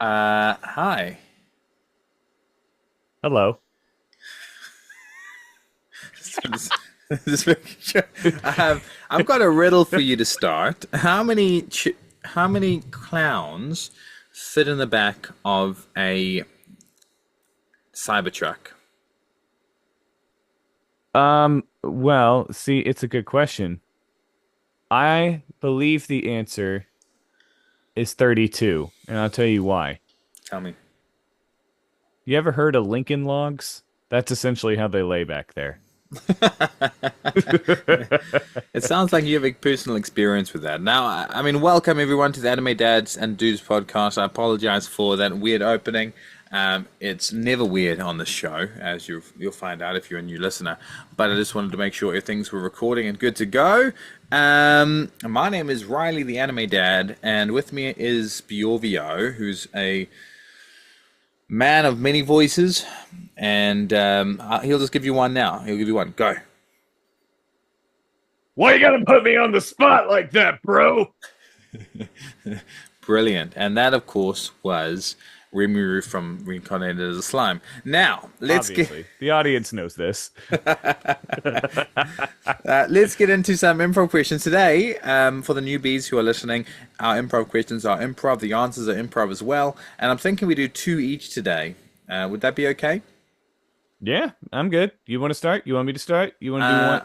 Hi. Hello. Just, just making sure. I've got a riddle for you to start. How many clowns fit in the back of a Cybertruck? Well, see, it's a good question. I believe the answer is 32, and I'll tell you why. Tell me. You ever heard of Lincoln Logs? That's essentially how they lay back there. It sounds like you have a personal experience with that. Now, I mean, welcome everyone to the Anime Dads and Dudes podcast. I apologize for that weird opening. It's never weird on this show, as you'll find out if you're a new listener. But I just wanted to make sure things were recording and good to go. My name is Reilly, the Anime Dad, and with me is Bjorvio, who's a man of many voices, and he'll just give you one now. He'll give you one. Go. Why you gotta put me on the spot like that, bro? Brilliant. And that, of course, was Rimuru from Reincarnated as a Slime. Now, Obviously, the audience knows this. let's get into some improv questions today. For the newbies who are listening, our improv questions are improv. The answers are improv as well. And I'm thinking we do two each today. Would that be okay? Yeah, I'm good. You want to start? You want me to start? You want to do Uh, one?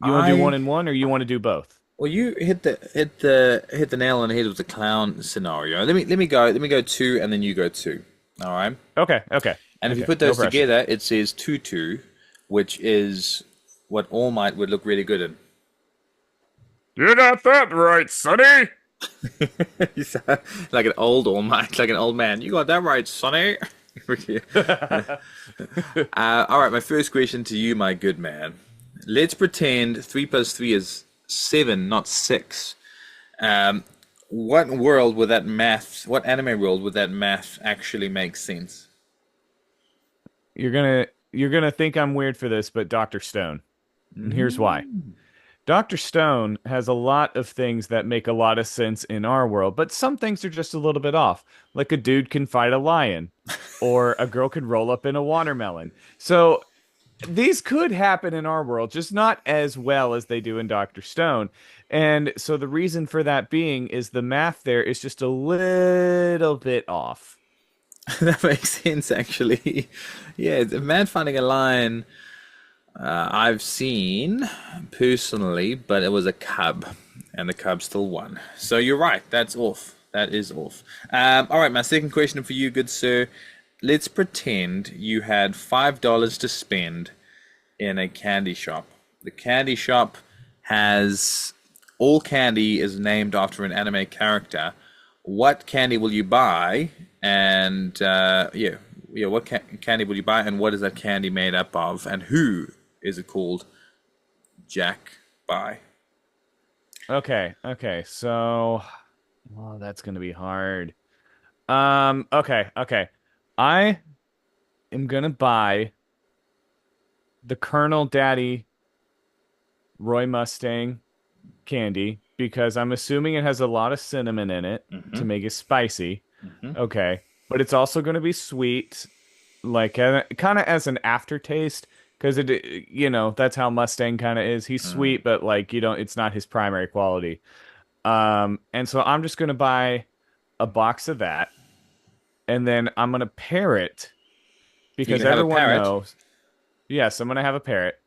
You want to do one I and one, or you want to do both? Well, you hit the nail on the head with the clown scenario. Let me go two, and then you go two. All right. Okay, okay, And if you okay. put No those pressure. together, it says two, which is what All Might would look really good in. You got that right, Sonny. You sound like an old All Might, like an old man. You got that right, Sonny. All right, my first question to you, my good man. Let's pretend three plus three is seven, not six. Um, what world would that math? What anime world would that math actually make sense? You're gonna think I'm weird for this, but Dr. Stone. And here's why. Dr. Stone has a lot of things that make a lot of sense in our world, but some things are just a little bit off. Like a dude can fight a lion, or a girl can roll up in a watermelon. So these could happen in our world, just not as well as they do in Dr. Stone. And so the reason for that being is the math there is just a little bit off. That makes sense, actually. Yeah, the man finding a lion. I've seen personally, but it was a cub, and the cub still won. So you're right. That's off. That is off. All right, my second question for you, good sir. Let's pretend you had $5 to spend in a candy shop. The candy shop has all candy is named after an anime character. What candy will you buy? And yeah, what candy will you buy? And what is that candy made up of? And who is it called? Jack by. Okay, okay. So, oh, that's gonna be hard. Okay, okay. I am gonna buy the Colonel Daddy Roy Mustang candy because I'm assuming it has a lot of cinnamon in it to make it spicy. Okay, but it's also going to be sweet, like kind of as an aftertaste because that's how Mustang kind of is. He's sweet, but like you don't, it's not his primary quality. And so I'm just going to buy a box of that, and then I'm going to pair it You're because gonna have a everyone parrot. knows. Yes, I'm going to have a parrot.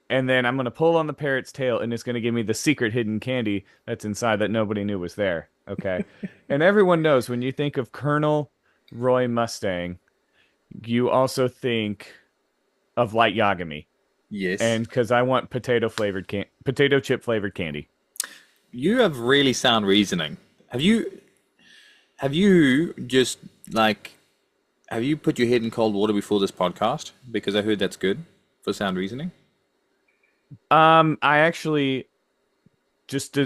And then I'm going to pull on the parrot's tail and it's going to give me the secret hidden candy that's inside that nobody knew was there. Okay. And everyone knows when you think of Colonel Roy Mustang, you also think of Light Yagami. Yes. And because I want potato chip flavored candy. You have really sound reasoning. Have you just like have you put your head in cold water before this podcast? Because I heard that's good for sound reasoning. I actually just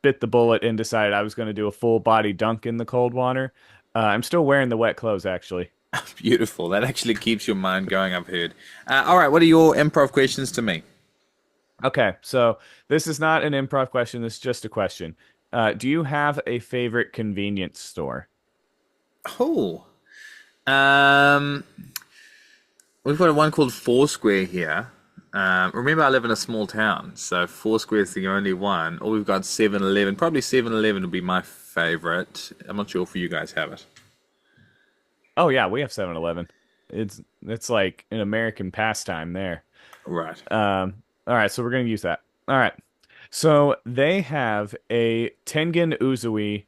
bit the bullet and decided I was going to do a full body dunk in the cold water. I'm still wearing the wet clothes actually. Beautiful. That actually keeps your mind going, I've heard. All right, what are your improv questions to me? Okay, so this is not an improv question. This is just a question. Do you have a favorite convenience store? Oh, um, we've got one called Foursquare here. Remember, I live in a small town, so Foursquare is the only one. Or we've got 7-Eleven. Probably 7-Eleven would be my favorite. I'm not sure if you guys have it. Oh yeah, we have 7-Eleven. It's like an American pastime there. Right. All right, so we're gonna use that. All right. So they have a Tengen Uzui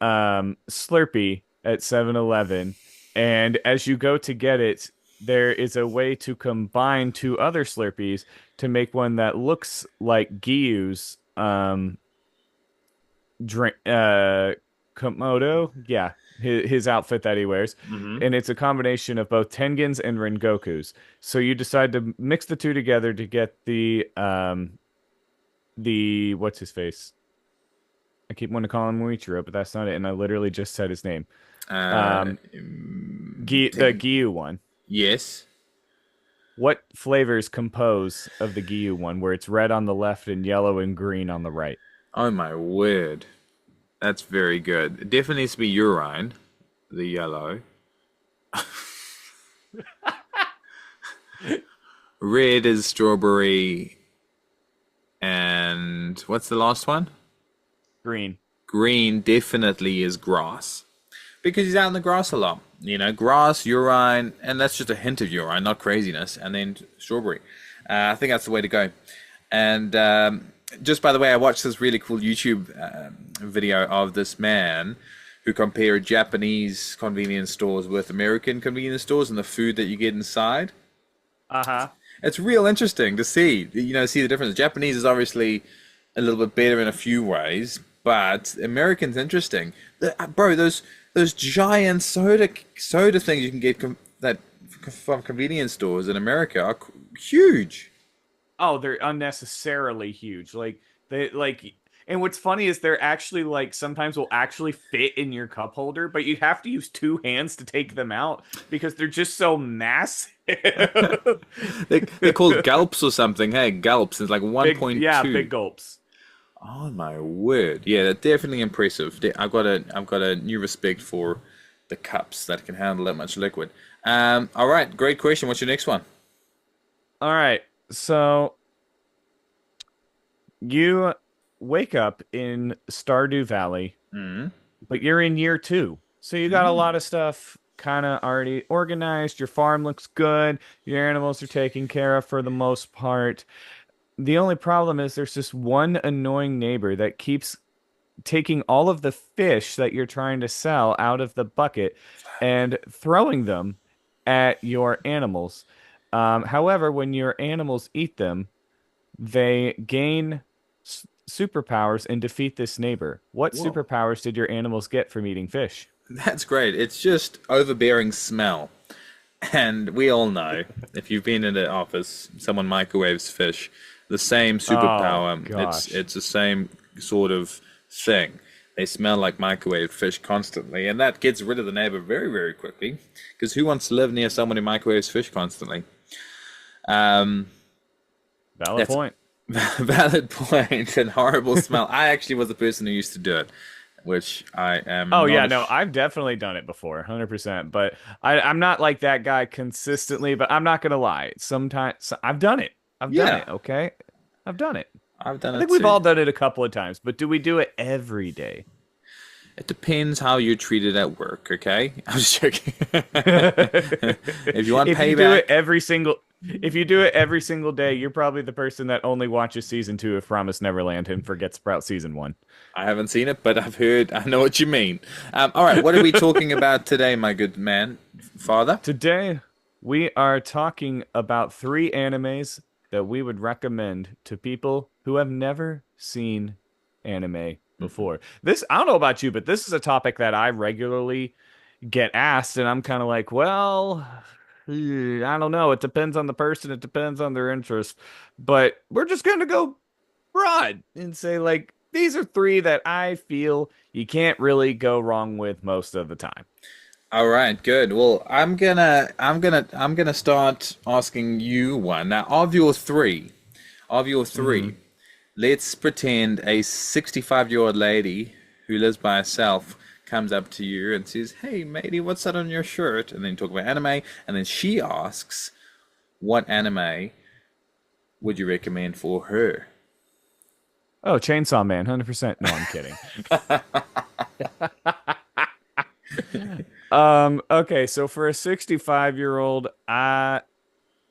Slurpee at 7-Eleven, and as you go to get it, there is a way to combine two other Slurpees to make one that looks like Gyu's drink Komodo. Yeah, his outfit that he wears. Mm-hmm. And it's a combination of both Tengen's and Rengoku's. So you decide to mix the two together to get the what's his face? I keep wanting to call him Muichiro, but that's not it. And I literally just said his name. Uh, The Gyu one. yes. What flavors compose of the Gyu one, where it's red on the left and yellow and green on the right? Oh my word. That's very good. It definitely needs to be urine, the yellow. Red is strawberry, and what's the last one? Green. Green definitely is grass. Because he's out in the grass a lot. You know, grass, urine, and that's just a hint of urine, not craziness, and then strawberry. I think that's the way to go. And just by the way, I watched this really cool YouTube video of this man who compared Japanese convenience stores with American convenience stores and the food that you get inside. Uh-huh. It's real interesting to see, see the difference. Japanese is obviously a little bit better in a few ways, but American's interesting. Bro, those giant soda things you can get from convenience stores in America are huge. Oh, they're unnecessarily huge. And what's funny is they're actually like sometimes will actually fit in your cup holder, but you have to use two hands to take them out because they're just so massive. They're called gulps or something. Hey, gulps. It's like 1.2. Yeah, big gulps. Oh my word! Yeah, they're definitely impressive. I've got a new respect for the cups that can handle that much liquid. All right, great question. What's your next one? All right. So you wake up in Stardew Valley, Mm. but you're in year 2. So you got a lot of stuff kind of already organized. Your farm looks good. Your animals are taken care of for the most part. The only problem is there's this one annoying neighbor that keeps taking all of the fish that you're trying to sell out of the bucket and throwing them at your animals. However, when your animals eat them, they gain superpowers and defeat this neighbor. What Whoa, superpowers did your animals get from eating fish? that's great. It's just overbearing smell, and we all know if you've been in the office, someone microwaves fish. The same Oh, superpower. It's gosh. it's the same sort of thing. They smell like microwave fish constantly, and that gets rid of the neighbor very, very quickly. Because who wants to live near someone who microwaves fish constantly? Um, Valid that's point. valid point and horrible smell. I actually was the person who used to do it, which I am Oh not. yeah, no, I've definitely done it before, 100%. But I'm not like that guy consistently. But I'm not gonna lie. Sometimes I've done it. I've done Yeah, it. Okay, I've done it. I've done I it think we've too. all done it a couple of times. But do we do it every day? It depends how you're treated at work. Okay, I'm just joking. If you want If you do payback, it every single, if you do it every single day, you're probably the person that only watches season 2 of Promise Neverland and forgets about season 1. I haven't seen it, but I've heard. I know what you mean. All right, what are we talking about today, my good man, father? Today, we are talking about 3 animes that we would recommend to people who have never seen anime before. This, I don't know about you, but this is a topic that I regularly get asked, and I'm kind of like, well, I don't know. It depends on the person, it depends on their interest. But we're just going to go broad and say, like, these are 3 that I feel you can't really go wrong with most of the time. All right, good. Well, I'm gonna start asking you one now. Of your three, let's pretend a 65-year-old lady who lives by herself comes up to you and says, "Hey, matey, what's that on your shirt?" And then talk about anime, and then she asks, "What anime would you recommend for her?" Oh, Chainsaw Man, 100%. No, I'm kidding. Okay, so for a 65-year-old, I'm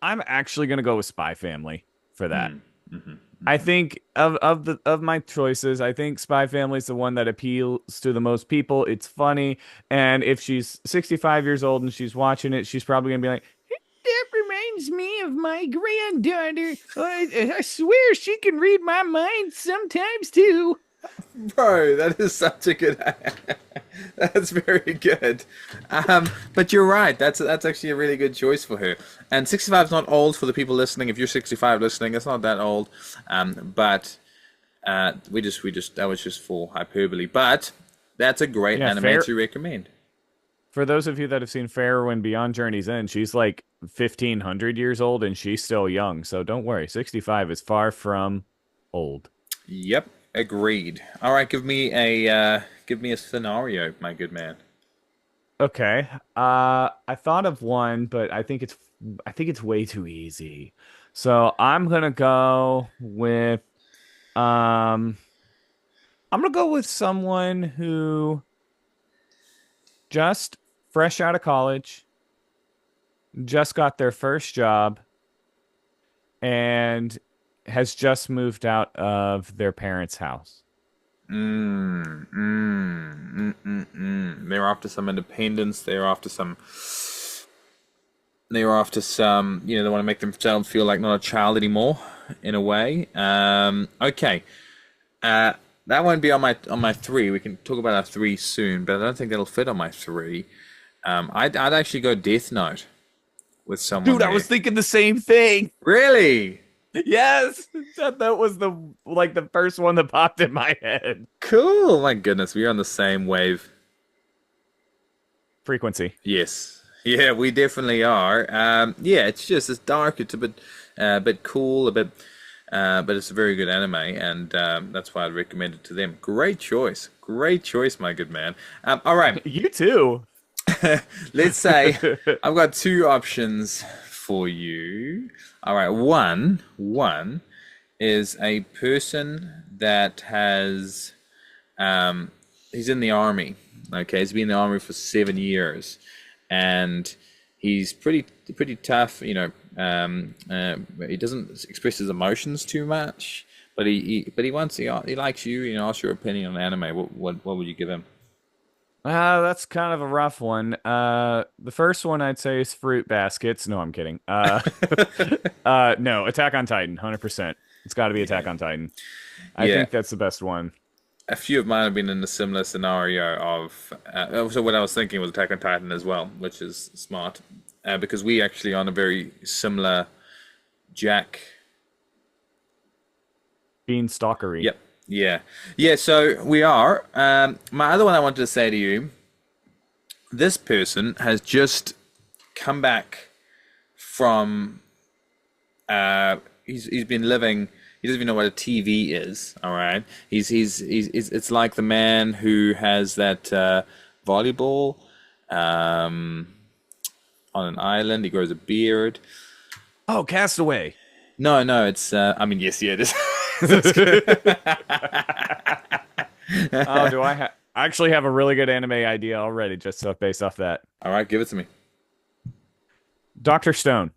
actually gonna go with Spy Family for that. I think of my choices, I think Spy Family is the one that appeals to the most people. It's funny, and if she's 65 years old and she's watching it, she's probably gonna be like, "That reminds me of my granddaughter. I swear she can read my mind sometimes too." Bro, that is such a good. That's very good. But you're right. That's actually a really good choice for her. And 65 is not old for the people listening. If you're 65 listening, it's not that old. But we just that was just for hyperbole. But that's a great Yeah, anime fair. to recommend. For those of you that have seen Fairwind Beyond Journey's End, she's like 1,500 years old and she's still young. So don't worry, 65 is far from old. Yep, agreed. All right, give me a scenario, my good man. Okay. I thought of one, but I think it's way too easy. So um I'm gonna go with someone who just fresh out of college, just got their first job, and has just moved out of their parents' house. They're after some independence. They're after some. They want to make themselves feel like not a child anymore, in a way. Okay. Uh, that won't be on my three. We can talk about our three soon, but I don't think that'll fit on my three. I'd actually go Death Note with someone Dude, I there. was thinking the same thing. Really? Yes, that was the first one that popped in my head. Cool. My goodness, we're on the same wave. Frequency. Yes. Yeah, we definitely are. Yeah, it's dark. It's a bit cool, but it's a very good anime, and that's why I'd recommend it to them. Great choice, my good man. All right, You too. let's say I've got two options for you. All right, one is a person that has he's in the army. Okay, he's been in the army for 7 years, and he's pretty tough. He doesn't express his emotions too much, but he likes you. Asks your opinion on anime. What would you give him? That's kind of a rough one. The first one I'd say is Fruit Baskets. No, I'm kidding. No, Attack on Titan, 100%. It's got to be Attack on Titan. I Yeah, think that's the best one. a few of mine have been in a similar scenario of. So what I was thinking was Attack on Titan as well, which is smart, because we actually on a very similar Jack. Bean Stalkery. Yep. Yeah. Yeah. So we are. My other one I wanted to say to you, this person has just come back from. He's been living. He doesn't even know what a TV is. All right. It's like the man who has that volleyball um, on an island. He grows a beard. Oh, Castaway. No, no, it's. I mean, yes, yeah, it is. Oh, I actually have a really good anime idea already, just based off that. All right, give it to me. Dr. Stone.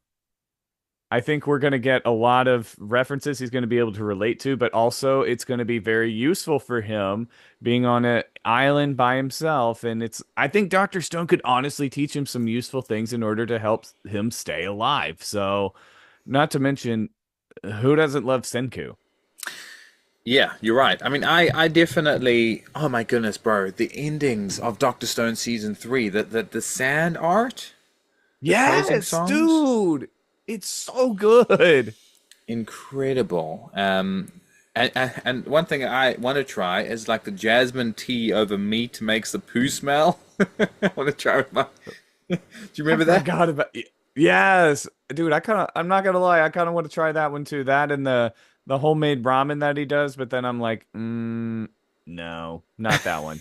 I think we're going to get a lot of references he's going to be able to relate to, but also it's going to be very useful for him being on an island by himself. And I think Dr. Stone could honestly teach him some useful things in order to help him stay alive. So, not to mention, who doesn't love Senku? Yeah, you're right. I mean, I definitely. Oh my goodness, bro! The endings of Doctor Stone season three, the sand art, the closing Yes, songs, dude. It's so good. incredible. And one thing I want to try is like the jasmine tea over meat makes the poo smell. I want to try with my. Do you I remember that? forgot about Yes, dude. I'm not gonna lie. I kind of want to try that one too. That and the homemade ramen that he does. But then I'm like, no, not that one.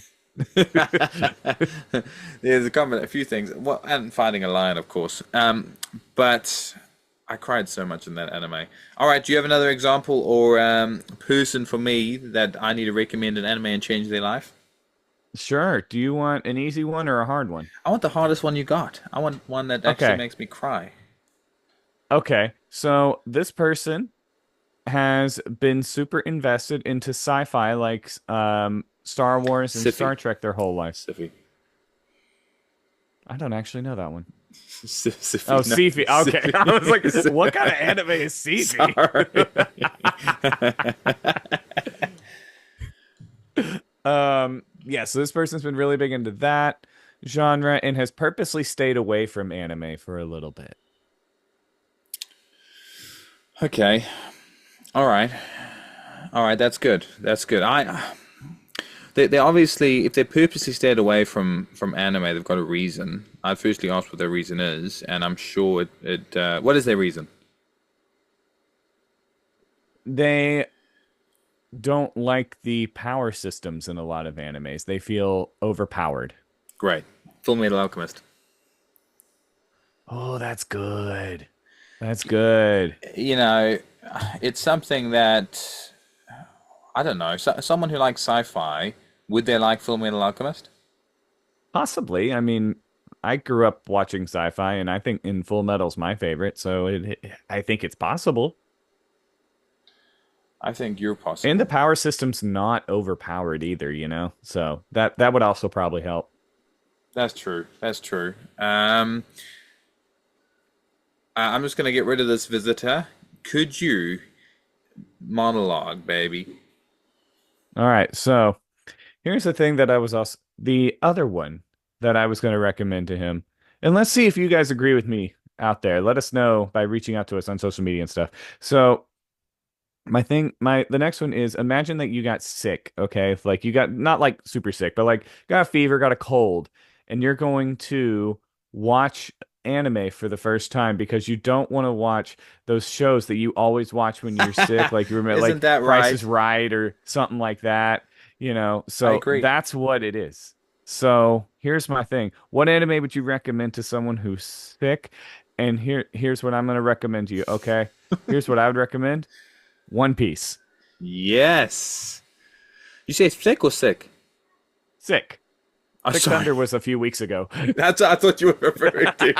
There's a few things. Well, and fighting a lion, of course. But I cried so much in that anime. All right, do you have another example or person for me that I need to recommend an anime and change their life? Sure. Do you want an easy one or a hard one? I want the hardest one you got. I want one that actually Okay. makes me cry. Okay. So this person has been super invested into sci-fi like Star Wars and Siffy. Star Trek their whole life. Siffy. I don't actually know that one. Oh, Siffy. No. Sci-fi. Okay. I was like, what kind of Siffy. anime is Sci-fi? Sorry. Yeah, so this person's been really big into that genre and has purposely stayed away from anime for a little bit. Okay. All right. All right. That's good. That's good. They obviously, if they purposely stayed away from anime, they've got a reason. I'd firstly ask what their reason is, and I'm sure what is their reason? They don't like the power systems in a lot of animes. They feel overpowered. Great. Full Metal Alchemist. Oh, that's good. That's good. You know, it's something that I don't know. Someone who likes sci-fi, would they like Full Metal Alchemist? Possibly. I mean, I grew up watching sci-fi, and I think in Full Metal's my favorite, so I think it's possible. I think you're And the possible. power system's not overpowered either, you know? So that would also probably help. That's true. That's true. I'm just gonna get rid of this visitor. Could you monologue, baby? All right, so here's the thing that I was also the other one that I was going to recommend to him. And let's see if you guys agree with me out there. Let us know by reaching out to us on social media and stuff. So the next one is imagine that you got sick, okay? Like you got not like super sick, but like got a fever, got a cold, and you're going to watch anime for the first time because you don't want to watch those shows that you always watch when you're sick, like you remember Isn't like that Price is right? Right or something like that, you know. I So agree. that's what it is. So here's my thing. What anime would you recommend to someone who's sick? And here's what I'm going to recommend to you, okay? Here's what I would recommend. One Piece. Yes. You say sick or sick? Sick. Oh, Sick sorry. Thunder was a few weeks ago. That's what I thought you were referring to.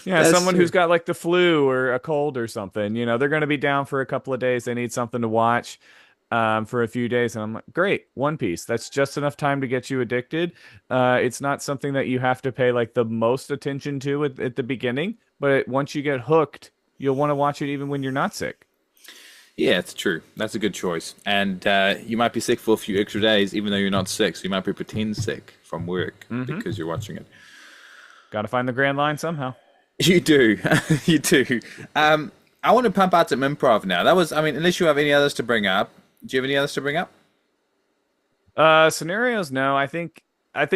Yeah, That's someone who's true. got like the flu or a cold or something, you know, they're going to be down for a couple of days. They need something to watch for a few days. And I'm like, great, One Piece. That's just enough time to get you addicted. It's not something that you have to pay like the most attention to at the beginning, but once you get hooked, you'll want to watch it even when you're not sick. Yeah, it's true. That's a good choice. And you might be sick for a few extra days, even though you're not sick. So you might be pretend sick from work Mm-hmm. because you're watching it. Got to find the grand line somehow. You do. You do. I want to pump out some improv now. That was, I mean, unless you have any others to bring up. Do you have any others to bring up? Scenarios, no. I think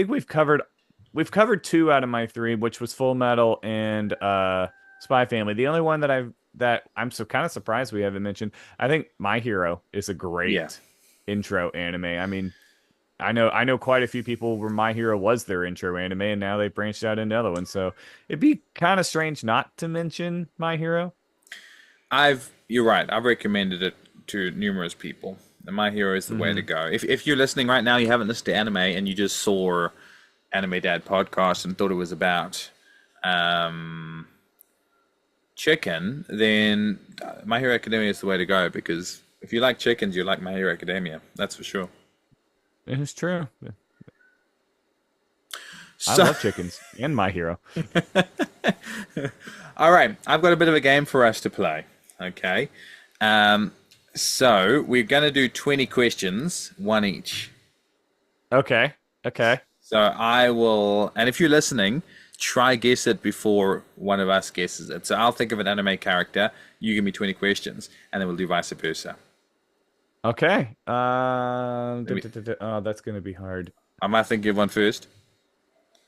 we've covered two out of my three, which was Full Metal and Spy Family. The only one that I'm so kind of surprised we haven't mentioned, I think My Hero is a Yeah. great intro anime. I mean, I know quite a few people where My Hero was their intro anime, and now they branched out into other ones. So it'd be kind of strange not to mention My Hero. You're right. I've recommended it to numerous people. And My Hero is the way to Hmm. go. If you're listening right now, you haven't listened to anime and you just saw Anime Dad podcast and thought it was about um, chicken, then My Hero Academia is the way to go because if you like chickens, you like My Hero Academia. That's for sure. It's true. I So, love chickens and My Hero. all right, I've got a bit of a game for us to play. Okay. Um, so we're going to do 20 questions, one each. Okay. Okay. So I will, and if you're listening, try guess it before one of us guesses it. So I'll think of an anime character, you give me 20 questions, and then we'll do vice versa. Okay. Maybe, Oh, that's gonna be hard. I might think of one first.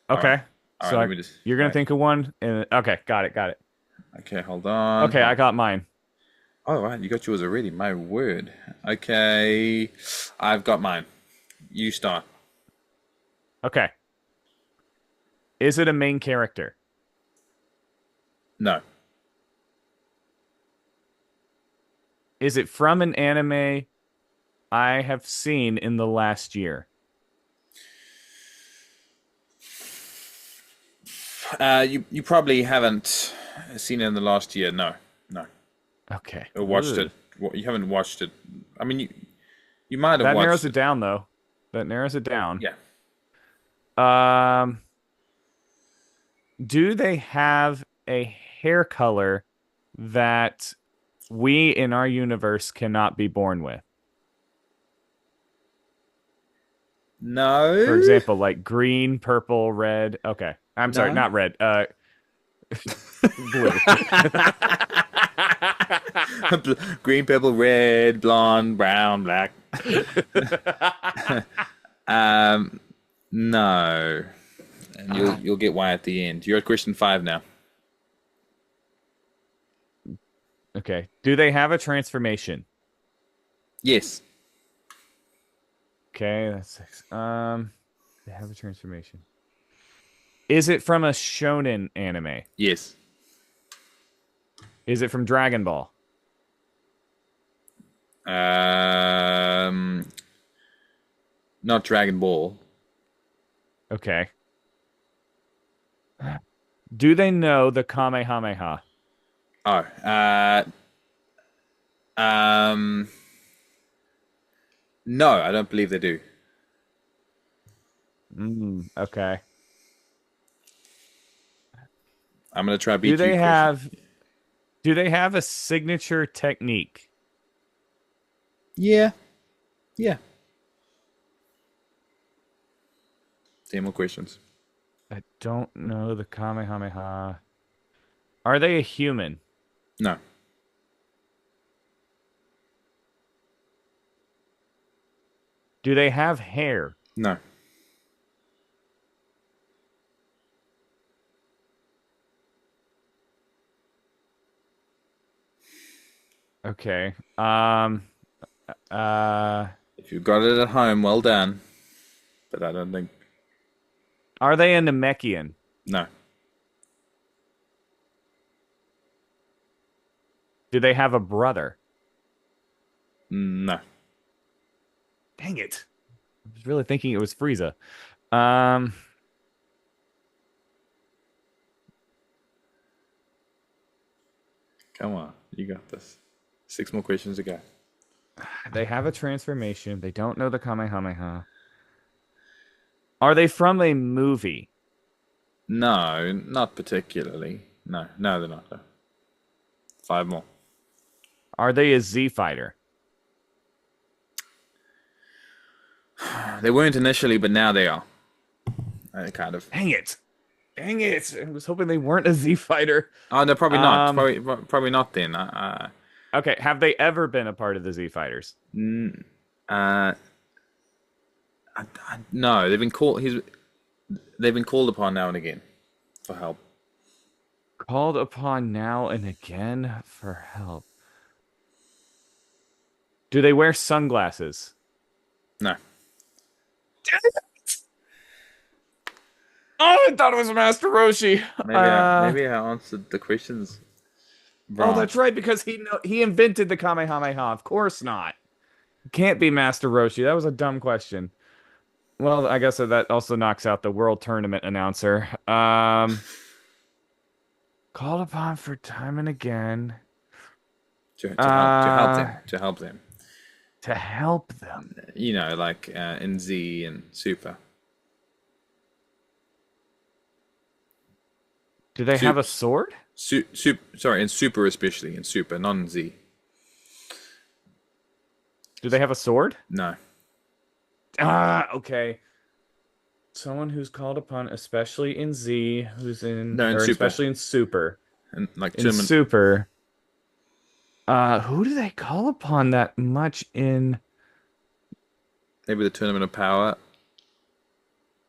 All right. Okay. All right, So let me just, you're all gonna right. think of one, and okay, got it, got it. Okay, hold on. Okay, I got mine. Oh, right, you got yours already. My word. Okay, I've got mine. You start. Okay. Is it a main character? No. Is it from an anime I have seen in the last year? You probably haven't seen it in the last year. No, no. Okay. Or watched it. Ugh. You haven't watched it. I mean, you might have That narrows watched it it. down, though. That narrows it down. Yeah. Um, do they have a hair color that we in our universe cannot be born with? For No. example, like green, purple, red. Okay. I'm sorry, No. not red. Blue. Green, purple, red, blonde, brown, black. No. And you'll get why at the end. You're at question five now. Okay. Do they have a transformation? Yes. Okay, that's six. They have a transformation. Is it from a shonen anime? Yes. Is it from Dragon Ball? Um, Not Dragon Ball. Okay. Do they know the Kamehameha? Oh. Um, no, I don't believe they do. Okay. I'm gonna try Do beat you, they question. have do they have a signature technique? Yeah. Yeah. 10 more questions. I don't know the Kamehameha. Are they a human? No. Do they have hair? No. Okay. Uh, If you got it at home, well done. But I don't think. are they a Namekian? No. Do they have a brother? No. Dang it. I was really thinking it was Frieza. Um, Come on. You got this. Six more questions to go. they have a transformation. They don't know the Kamehameha. Are they from a movie? No, not particularly. No, no, they're not. No. Five more. Are they a Z fighter? They weren't initially, but now they are. Kind of. Dang it. Dang it. I was hoping they weren't a Z fighter. Oh, no, probably not. Um, Probably not then. okay. Have they ever been a part of the Z fighters? Uh, no, they've been called. They've been called upon now and again for help. Called upon now and again for help. Do they wear sunglasses? No, Oh, I thought it was Master Roshi. maybe I answered the questions Oh, wrong. that's right, because he invented the Kamehameha. Of course not. Can't be Master Roshi. That was a dumb question. Well, I guess that also knocks out the World Tournament announcer. Called upon for time and again. Uh, To help them. to help them. You know, like in Z and Super. Do they have a Soups. sword? Sorry, in Super especially in Super, not in Z. Do they have a sword? No, Okay. Someone who's called upon, especially in Z, who's in, no, in or Super, especially in Super. and like In tournament, Super, who do they call upon that much in? maybe the Tournament of Power.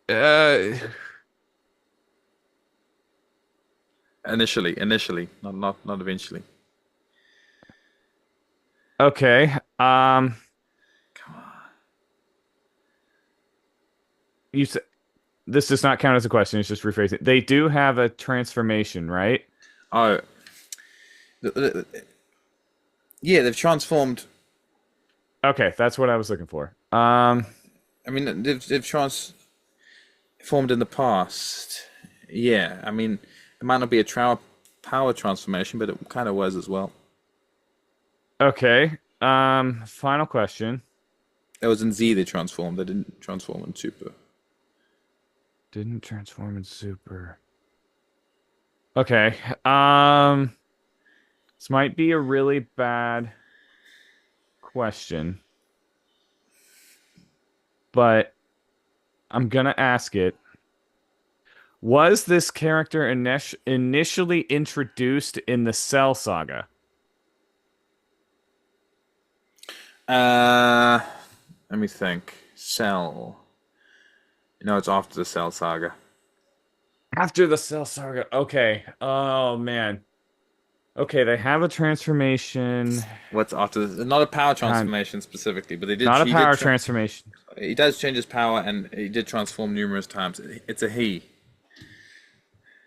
Uh, Initially, not eventually. Okay. Come on. You said this does not count as a question. It's just rephrasing. They do have a transformation, right? Oh, th- th- yeah, they've transformed. Okay, that's what I was looking for. I mean, they've transformed in the past. Yeah, I mean, it might not be a power transformation, but it kind of was as well. Okay. Final question. It was in Z they transformed. They didn't transform in Super. Didn't transform in Super. Okay. Um, this might be a really bad question, but I'm gonna ask it. Was this character initially introduced in the Cell Saga? Uh, Let me think. Cell. It's after the Cell saga. After the Cell Saga. Okay. Oh man. Okay, they have a transformation. What's after this? Not a power Kind transformation specifically, but they did. Not a He did. power transformation. He does change his power, and he did transform numerous times. It's a he.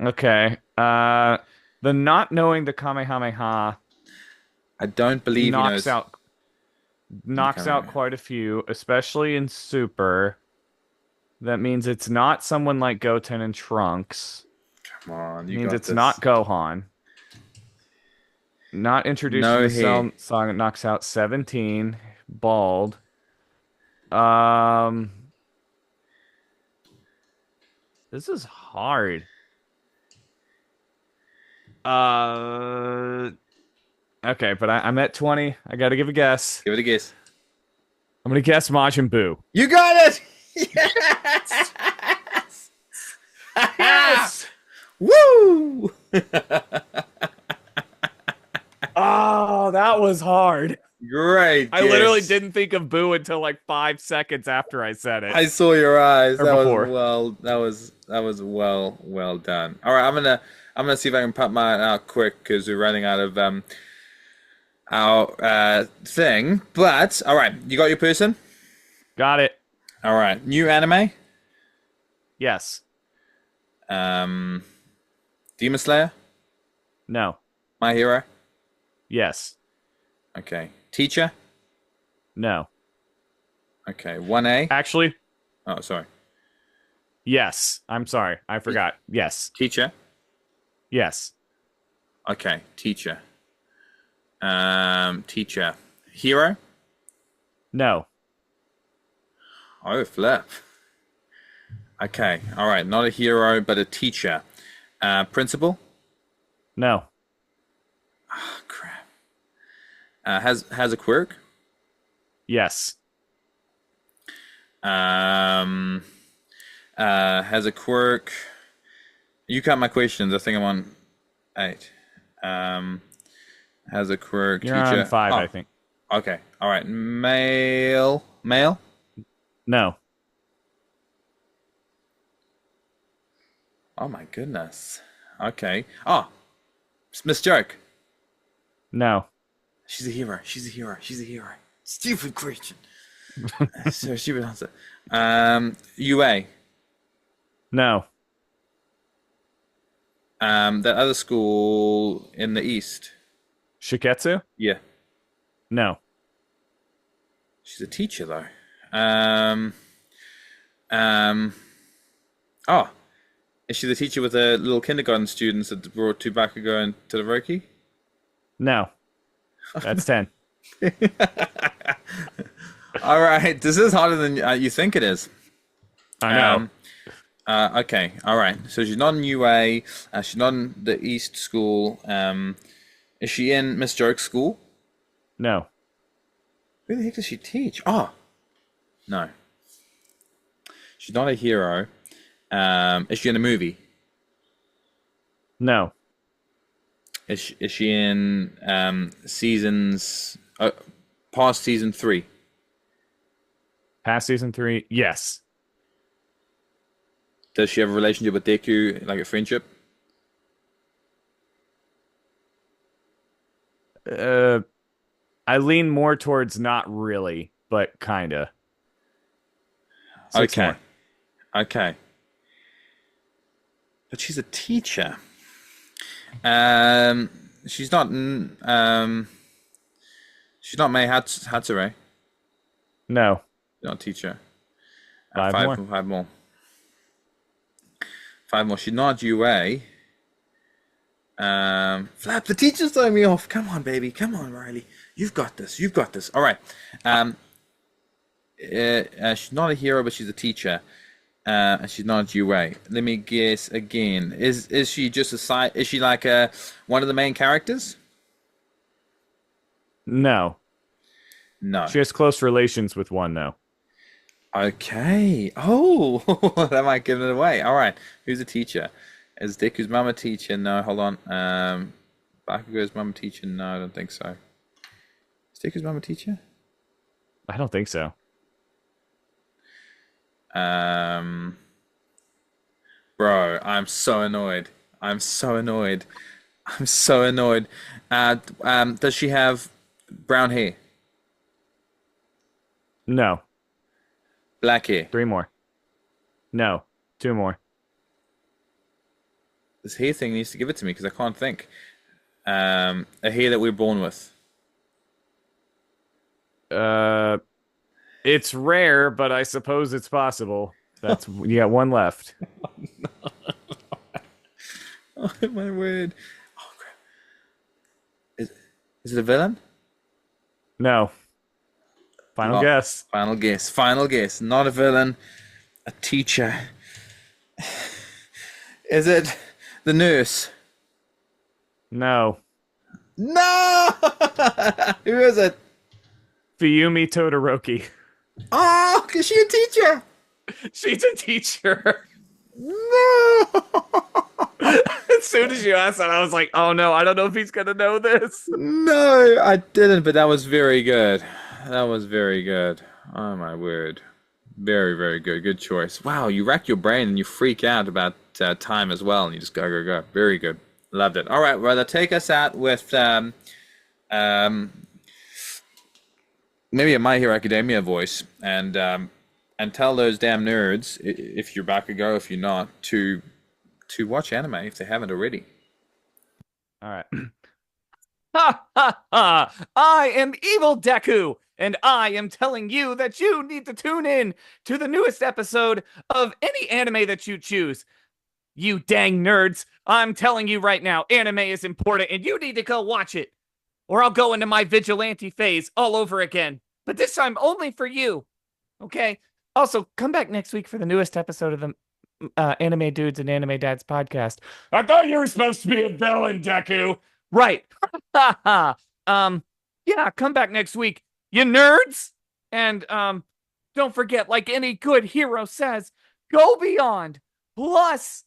Okay. The not knowing the Kamehameha I don't believe he knocks knows out the knocks out camera. quite a few, especially in Super. That means it's not someone like Goten and Trunks. Come on, It you means got it's this. not Gohan. Not introduced in No the he. Cell Saga knocks out 17. Bald. Um, this is hard. Uh, okay, but I'm at 20. I gotta give a guess. Give it a guess. I'm gonna guess Majin Buu. You got it. Yes! Yes. Yes! Woo! Oh, that was hard. Great I literally guess. didn't think of Boo until like 5 seconds after I said it. I saw your eyes. Or That was before. well. That was well done. All right, I'm gonna see if I can put mine out quick because we're running out of our thing. But all right, you got your person. Got it. All right, new anime. Yes. Um, Demon Slayer. No. My Hero. Yes. Okay, Teacher. No. Okay, 1A. Actually, Oh, sorry. yes. I'm sorry. I forgot. Yes. Teacher. Yes. Okay, Teacher. Teacher. Hero. No. Oh, flip. Okay, all right. Not a hero, but a teacher. Principal. No. Oh, crap. Has a quirk. Yes. Um, has a quirk. You count my questions. I think I'm on 8. Um, has a quirk. You're on Teacher. 5, I Oh, think. okay. All right. Male. Male. No. Oh my goodness. Okay. Oh, Miss Joke. No. She's a hero. She's a hero. She's a hero. Stupid question. So stupid answer. UA. No. That other school in the east. Shiketsu? Yeah. No. She's a teacher though. Um, um, oh, is she the teacher with the little kindergarten students that brought to Bakugo and Todoroki? No. That's 10. All right, this is harder than you think it is. I know. Um, okay, all right. So she's not in UA. She's not in the East school. Is she in Miss Joke's school? No. Who the heck does she teach? Oh, no. She's not a hero. Is she in a movie? No. Is she in seasons past season 3? Past season 3? Yes. Does she have a relationship with Deku, like a friendship? Uh, I lean more towards not really, but kinda. Six Okay. more. Okay. But she's a teacher. Um, she's not. She's not Mei Hatsure. No. Not a teacher. Five Five, more. five more. Five more. She's not UA. Flap, the teacher's throwing me off. Come on, baby. Come on, Reilly. You've got this. You've got this. All right. She's not a hero, but she's a teacher. And she's not UA. Let me guess again. Is she just a side? Is she like one of the main characters? No. No. She has close relations with one, though. Okay. Oh, that might give it away. All right. Who's a teacher? Is Deku's mum a teacher? No. Hold on. Bakugo's mum a teacher? No, I don't think so. Is Deku's mum a teacher? I don't think so. Um, Bro, I'm so annoyed. I'm so annoyed. I'm so annoyed. Does she have brown hair? No. Black hair? Three more. No. Two more. This hair thing needs to give it to me because I can't think. A hair that we're born with. Uh, it's rare, but I suppose it's possible. That's you got one left. Oh my word! Oh crap! Is it a villain? No. Final Not- guess. Final guess. Final guess. Not a villain. A teacher. Is it the nurse? No. No! Who is it? Fuyumi Todoroki. Oh, is she a teacher? She's a teacher. No! As soon as you asked that, I was like, oh no, I don't know if he's gonna know this. No, I didn't, but that was very good. That was very good. Oh my word. Very, very good. Good choice. Wow, you rack your brain and you freak out about time as well, and you just go, go, go. Very good. Loved it. All right, brother, take us out with um, maybe a My Hero Academia voice, and tell those damn nerds, if you're back to go, if you're not, to watch anime if they haven't already. All right. Ha ha ha! I am Evil Deku, and I am telling you that you need to tune in to the newest episode of any anime that you choose. You dang nerds, I'm telling you right now, anime is important and you need to go watch it. Or I'll go into my vigilante phase all over again. But this time only for you. Okay? Also, come back next week for the newest episode of the Anime Dudes and Anime Dads podcast. I thought you were supposed to be a villain, Deku. Right. Yeah, come back next week, you nerds. And don't forget, like any good hero says, go beyond. Plus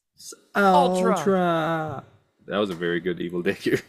Ultra. Ultra. That was a very good Evil Deku.